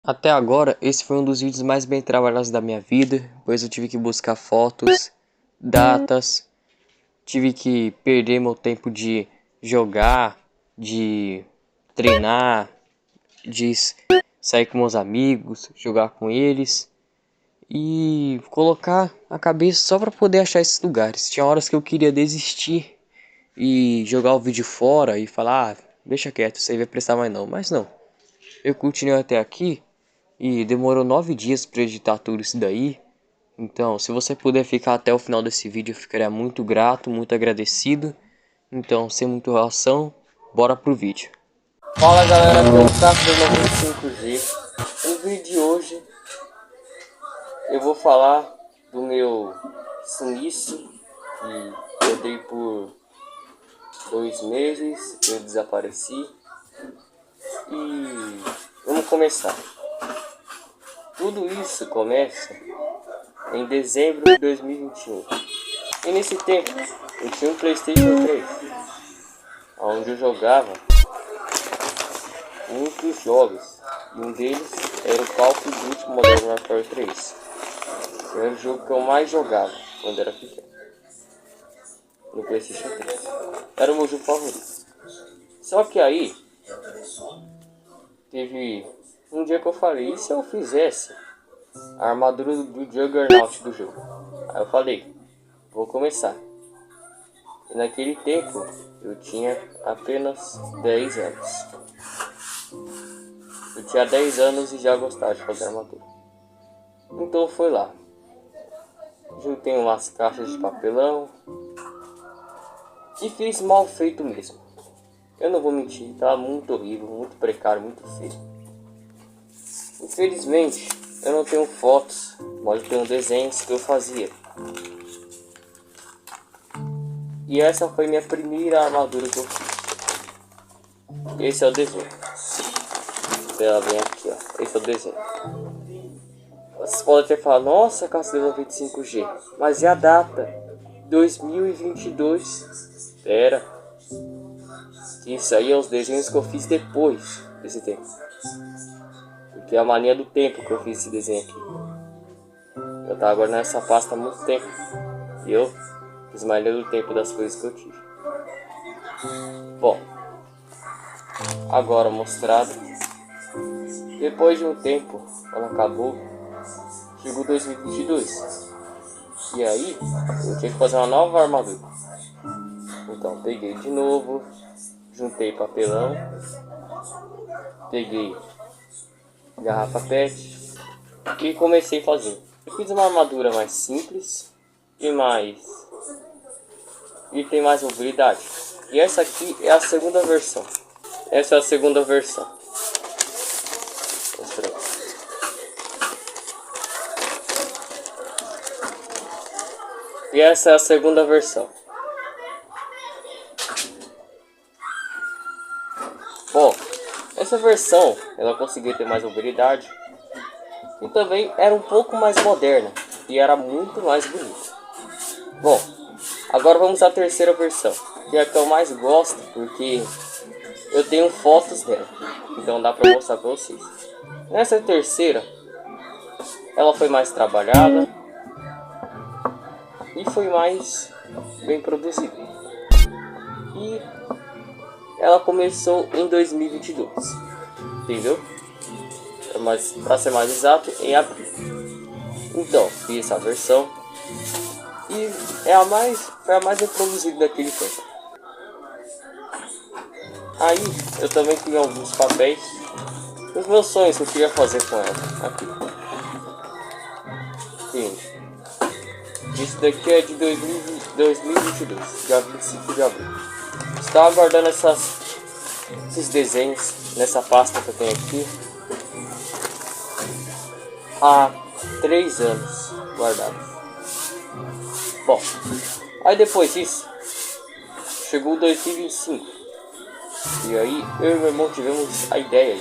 Até agora, esse foi um dos vídeos mais bem trabalhados da minha vida, pois eu tive que buscar fotos, datas, tive que perder meu tempo de jogar, de treinar, de sair com meus amigos, jogar com eles e colocar a cabeça só para poder achar esses lugares. Tinha horas que eu queria desistir e jogar o vídeo fora e falar, deixa quieto, isso aí vai prestar mais não, mas não. Eu continuei até aqui. E demorou 9 dias para editar tudo isso daí. Então, se você puder ficar até o final desse vídeo, eu ficaria muito grato, muito agradecido. Então, sem muita enrolação, bora pro vídeo. Fala galera, aqui é o Café 95G. No vídeo de hoje, eu vou falar do meu sumiço, que eu dei por 2 meses, eu desapareci. E vamos começar. Tudo isso começa em dezembro de 2021. E nesse tempo eu tinha um PlayStation 3, onde eu jogava muitos jogos. E um deles era o Call of Duty Modern Warfare 3. Era o jogo que eu mais jogava quando era pequeno, no PlayStation 3. Era o meu jogo favorito. Só que aí teve um dia que eu falei, e se eu fizesse a armadura do Juggernaut do jogo? Aí eu falei, vou começar. E naquele tempo eu tinha apenas 10 anos. Eu tinha 10 anos e já gostava de fazer armadura. Então foi lá. Juntei umas caixas de papelão e fiz mal feito mesmo. Eu não vou mentir, estava muito horrível, muito precário, muito feio. Infelizmente, eu não tenho fotos, mas eu tenho desenhos que eu fazia. E essa foi minha primeira armadura que eu fiz. Esse é o desenho. Ela vem aqui, ó. Esse é o desenho. Vocês podem até falar, nossa, Castelo 95G, mas e a data? 2022. Espera. Isso aí é os desenhos que eu fiz depois desse tempo. Porque é a mania do tempo que eu fiz esse desenho aqui. Eu tava agora nessa pasta há muito tempo. E eu fiz mania do tempo das coisas que eu tive. Bom, agora mostrado. Depois de um tempo, quando acabou, chegou 2022. E aí, eu tinha que fazer uma nova armadura. Então, peguei de novo, juntei papelão, peguei garrafa PET e comecei a fazer. Eu fiz uma armadura mais simples e tem mais mobilidade. E essa aqui é a segunda versão. Essa é a segunda versão. Mostrando. E essa é a segunda versão. Bom, essa versão ela conseguia ter mais mobilidade e também era um pouco mais moderna e era muito mais bonita. Bom, agora vamos à terceira versão, que é a que eu mais gosto porque eu tenho fotos dela, então dá pra mostrar pra vocês. Nessa terceira, ela foi mais trabalhada e foi mais bem produzida. E ela começou em 2022, entendeu? Mas para ser mais exato, em abril. Então, fiz essa versão e foi a mais bem produzida daquele tempo. Aí eu também tinha alguns papéis, os meus sonhos que eu queria fazer com ela. Aqui. Sim. Isso daqui é de 2022, dia 25 de abril. Estava guardando esses desenhos nessa pasta que eu tenho aqui há 3 anos guardados. Bom, aí depois disso chegou 2025 e aí eu e meu irmão tivemos a ideia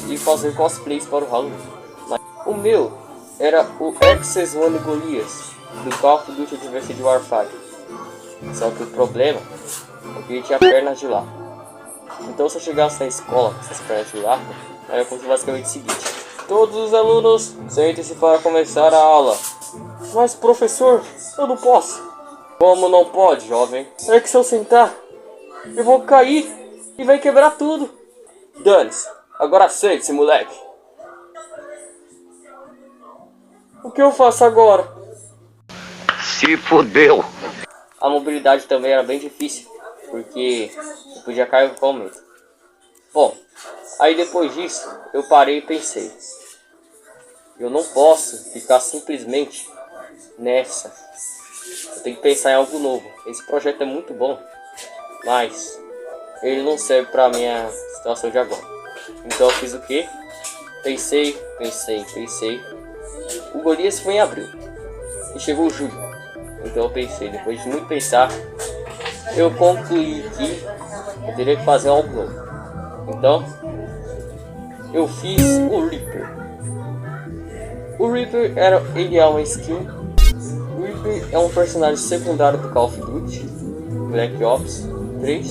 de fazer cosplays para o Halloween. Mas o meu era o Access One Goliath do Call of Duty Advanced Warfare. Só que o problema é que ele tinha pernas de lata. Então se eu chegasse na escola com essas pernas de lata, Aí eu conto basicamente o seguinte: todos os alunos sentem-se para começar a aula. Mas professor, eu não posso. Como não pode, jovem? É que se eu sentar, eu vou cair e vai quebrar tudo. Dane-se, agora sente-se, moleque. O que eu faço agora? Se fodeu. A mobilidade também era bem difícil, porque eu podia cair a qualquer momento. Bom, aí depois disso, eu parei e pensei: eu não posso ficar simplesmente nessa. Eu tenho que pensar em algo novo. Esse projeto é muito bom, mas ele não serve para minha situação de agora. Então eu fiz o quê? Pensei. O Golias foi em abril e chegou julho. Então eu pensei, depois de muito pensar, eu concluí que eu teria que fazer algo novo. Então eu fiz o Reaper. O Reaper ele é uma skin. O Reaper é um personagem secundário do Call of Duty Black Ops 3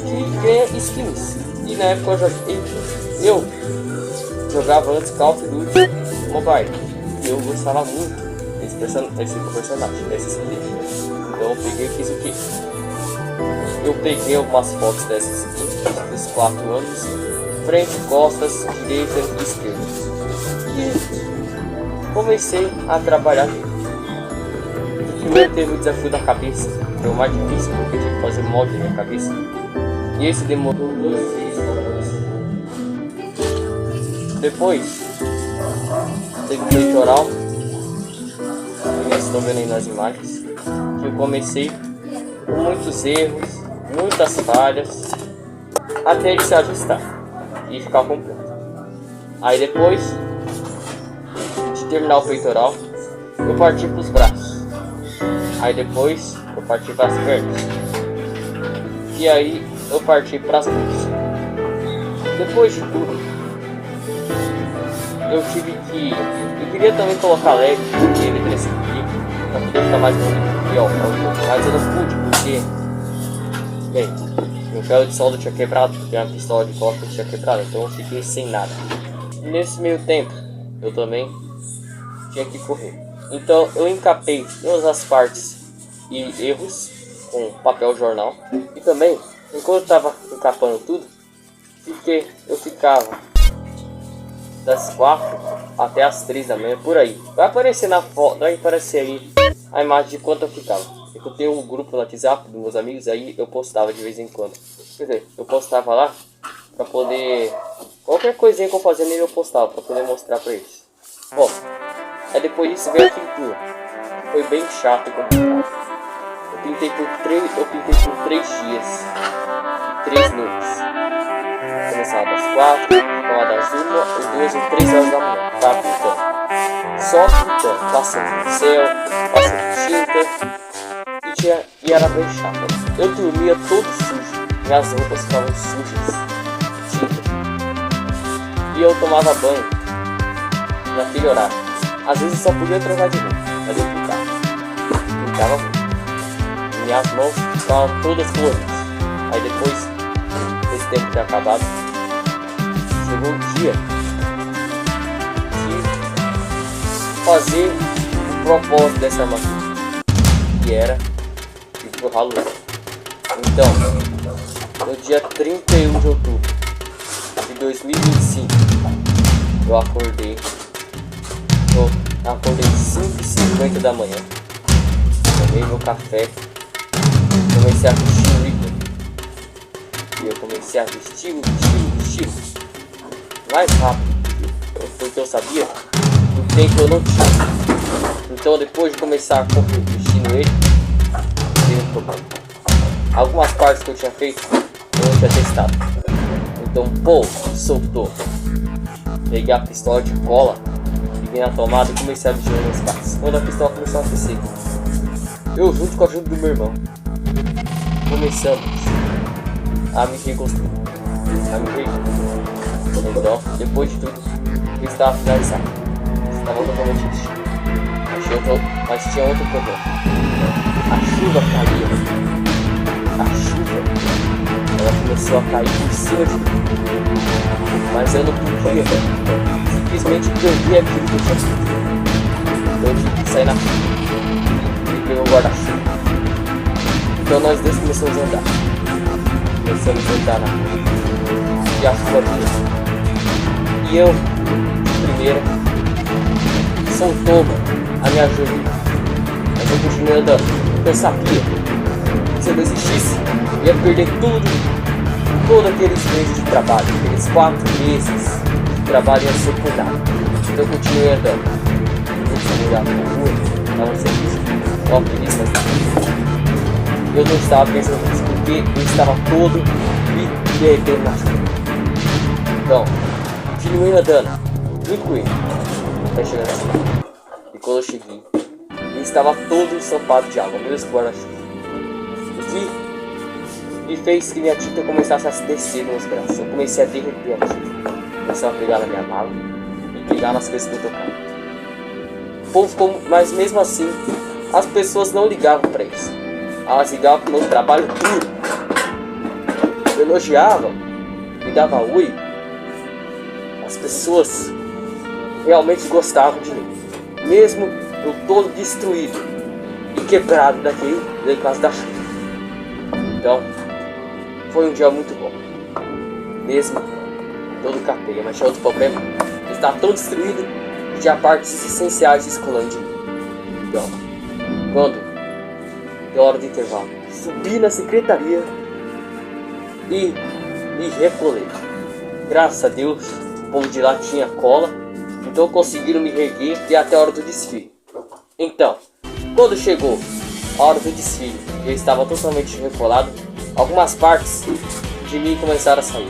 que ganha skins. E na época eu jogava antes Call of Duty Mobile e eu gostava muito desse personagem, dessa skin. Então eu peguei e fiz o que? Eu peguei algumas fotos dessas skins dos 4 anos, frente, costas, direita e esquerda. E comecei a trabalhar nele. Primeiro teve o desafio da cabeça, foi o mais difícil porque eu tive que fazer molde na minha cabeça. E esse demorou 2 dias para fazer. Depois teve o peitoral, vocês estão vendo aí nas imagens, que eu comecei com muitos erros, muitas falhas, até ele se ajustar e ficar completo. Aí depois de terminar o peitoral, eu parti para os braços. Aí depois eu parti para as pernas. E aí eu parti para as mãos. Depois de tudo, eu tive que... eu queria também colocar LED nele nesse aqui, para poder ficar mais bonito aqui, ó. Mas eu não pude porque... bem, meu ferro de solda tinha quebrado, porque a pistola de costa tinha quebrado, então eu fiquei sem nada. Nesse meio tempo, eu também tinha que correr. Então eu encapei todas as partes e erros com papel jornal. E também, enquanto eu estava encapando tudo, eu ficava das 4 até as 3 da manhã, por aí. Vai aparecer na foto, vai aparecer aí a imagem de quanto eu ficava. Eu tenho um grupo no WhatsApp dos meus amigos, aí eu postava de vez em quando. Quer dizer, eu postava lá pra poder... qualquer coisinha que eu fazia nele eu postava, pra poder mostrar pra eles. Bom, aí depois disso veio a pintura. Foi bem chato e complicado. Eu pintei por 3 dias e 3 noites. Começava das 4, ficava das 1 ou 2 ou 3 horas da manhã. Tava pintando. Só pintando, passando pincel, passando tinta. E era bem chato. Eu dormia todo sujo. Minhas roupas ficavam sujas. Tinta. E eu tomava banho naquele horário. Às vezes só podia trocar de roupa, mas eu pintava muito. Minhas mãos ficavam todas coloridas. Aí depois desse tempo ter acabado, chegou o dia de fazer o propósito dessa armadura, que era ir pro Halloween. Então, no dia 31 de outubro de 2025, eu acordei 5h50 da manhã, tomei meu café, comecei a vestir o Reaper. E eu comecei a vestir mais rápido, porque eu sabia que o tempo eu não tinha. Então depois de começar a correr vestindo ele, veio um problema. Algumas partes que eu tinha feito, eu não tinha testado. Então, pô, soltou. Peguei a pistola de cola, liguei na tomada e comecei a vigiar nas partes. Quando a pistola começou a aquecer, eu junto com a ajuda do meu irmão, começamos a me reconstruir. Então, depois de tudo, eu estava finalizado. Estava totalmente vestido. Mas tinha outro problema. A chuva caía. A chuva, ela começou a cair por cima de mim. Mas eu não podia, simplesmente perdi aquilo que eu tinha feito. Então eu tive que sair na frente e pegar um guarda-chuva. Então nós dois começamos a andar. Começamos a andar na rua. E a chuva vinha. E eu, de primeira, soltou a minha ajuda. Mas eu continuei andando. Eu sabia que se eu desistisse, eu ia perder todos aqueles meses de trabalho. Aqueles 4 meses de trabalho ia ser por nada. Então eu continuei andando. Eu fui olhar pra rua, estava sempre ó, feliz, mas eu não estava pensando nisso porque eu estava todo me derretendo na chuva. Então, continuei andando, tranquilo, até chegar na cidade. E quando eu cheguei, eu estava todo ensopado de água, mesmo guarda-chuva. O que me fez que minha tinta começasse a descer nos braços. Eu comecei a derreter a tinta. Comecei a pegar na minha mala e pegar nas coisas que eu tocava. O povo ficou, mas mesmo assim, as pessoas não ligavam para isso. Elas ligavam para o meu trabalho duro. Elogiavam, me davam oi. As pessoas realmente gostavam de mim. Mesmo eu todo destruído e quebrado daquele por causa da chuva. Então, foi um dia muito bom. Mesmo todo capenga, mas tinha outro problema. Eu estava tão destruído que tinha partes essenciais escolando de mim. Então, quando deu hora do intervalo, subi na secretaria e me recolei. Graças a Deus, o povo de lá tinha cola, então conseguiram me reerguer e até a hora do desfile. Então, quando chegou a hora do desfile, eu estava totalmente recolado, algumas partes de mim começaram a sair.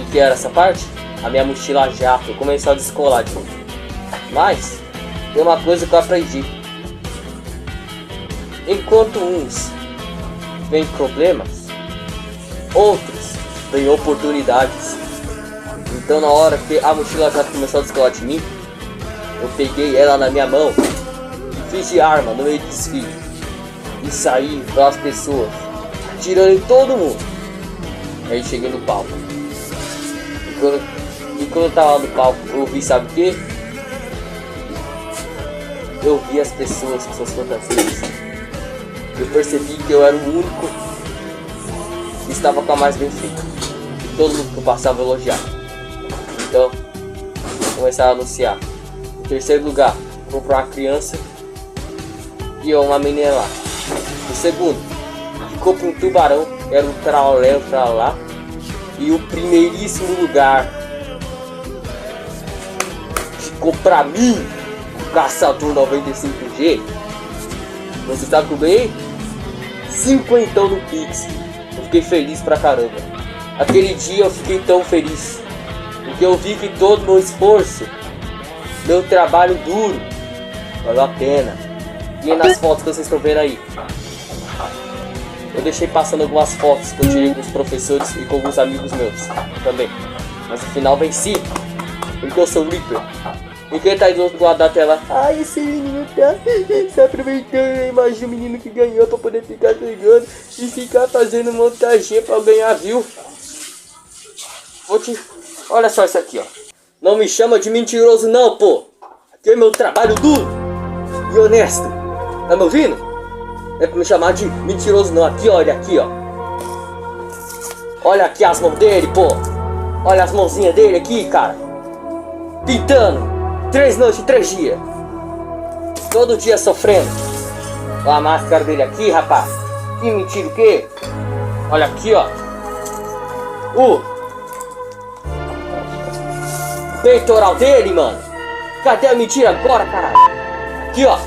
E que era essa parte? A minha mochila jato começou a descolar de mim. Mas, tem uma coisa que eu aprendi. Enquanto uns veem problemas, outros veem oportunidades. Então na hora que a mochila jato começou a descolar de mim, eu peguei ela na minha mão e fiz de arma no meio do desfile. E saí pelas pessoas, tirando em todo mundo. Aí cheguei no palco. E quando eu tava no palco, eu vi, sabe o que? Eu vi as pessoas com suas fantasias. Eu percebi que eu era o único que estava com a mais bem feita. E todo mundo que eu passava elogiava. Então, começaram a anunciar. Em terceiro lugar, comprou uma criança e uma menina lá. O segundo, ficou para um tubarão, era um tralé, lá. E o primeiríssimo lugar ficou pra mim, o caçador 95G. Você sabe que eu ganhei? 50 no Pix. Eu fiquei feliz pra caramba. Aquele dia eu fiquei tão feliz, porque eu vi que todo meu esforço, meu trabalho duro, valeu a pena. E nas fotos que vocês estão vendo aí, eu deixei passando algumas fotos que eu tirei com os professores e com alguns amigos meus também. Mas no final venci, porque eu sou o Reaper. E quem tá do outro lado da tela? Ai, esse menino tá se aproveitando a imagem do menino que ganhou pra poder ficar pegando e ficar fazendo montagem pra ganhar view. Olha só isso aqui, ó. Não me chama de mentiroso não, pô. Aqui é meu trabalho duro e honesto. Tá me ouvindo? Não é pra me chamar de mentiroso não. Aqui, olha aqui, ó. Olha aqui as mãos dele, pô. Olha as mãozinhas dele aqui, cara. Pintando 3 noites e 3 dias. Todo dia sofrendo. Olha a máscara dele aqui, rapaz. Que mentira o quê? Olha aqui, ó. O peitoral dele, mano. Cadê a mentira agora, caralho? Aqui, ó.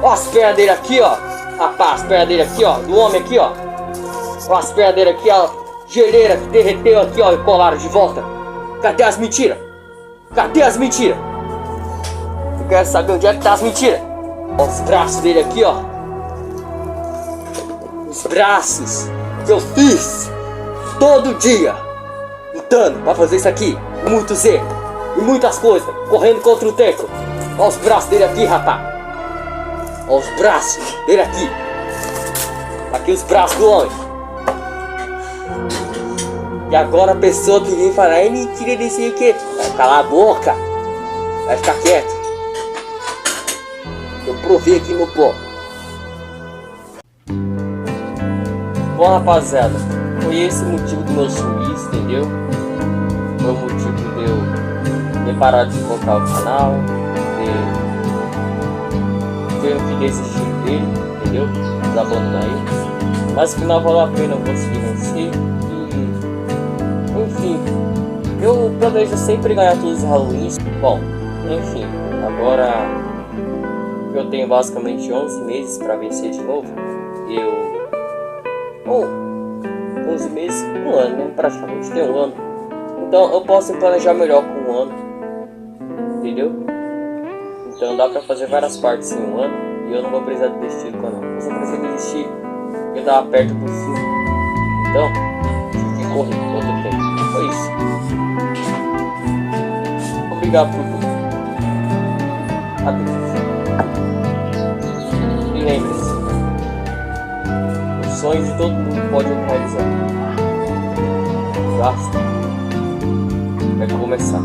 Ó as pernas dele aqui, ó. Rapaz, as pernas dele aqui, ó. Do homem aqui, ó. Ó as pernas dele aqui, ó. Geleira que derreteu aqui, ó. E colaram de volta. Cadê as mentiras? Cadê as mentiras? Eu quero saber onde é que tá as mentiras. Ó os braços dele aqui, ó. Os braços que eu fiz todo dia lutando pra fazer isso aqui. E muito Z. E muitas coisas. Correndo contra o tempo. Ó os braços dele aqui, rapaz. Ó os braços dele aqui. Aqui os braços do homem. E agora a pessoa que vem falar, é mentira desse que vai calar a boca. Vai ficar quieto. Eu provei aqui no pó. Bom, rapaziada, foi esse o motivo do meu sumiço, entendeu? Foi o motivo de eu ter parado de colocar o canal, de eu fiquei desistindo dele, entendeu? Desabandonar ele. Mas no final valeu a pena, eu consegui vencer. E enfim, eu planejo sempre ganhar todos os Halloweens. Bom, enfim, agora que eu tenho basicamente 11 meses para vencer de novo, Bom, 11 meses, um ano, né? Praticamente tem um ano. Então eu posso me planejar melhor com um ano, entendeu? Então dá pra fazer várias partes em um ano e eu não vou precisar desistir do canal. Eu só preciso desistir porque eu tava perto do fim. Então, tive que correr todo o tempo. Foi isso. Obrigado por tudo. Adeus. E lembre-se, sonhos de todo mundo podem realizar. Basta. Vai começar.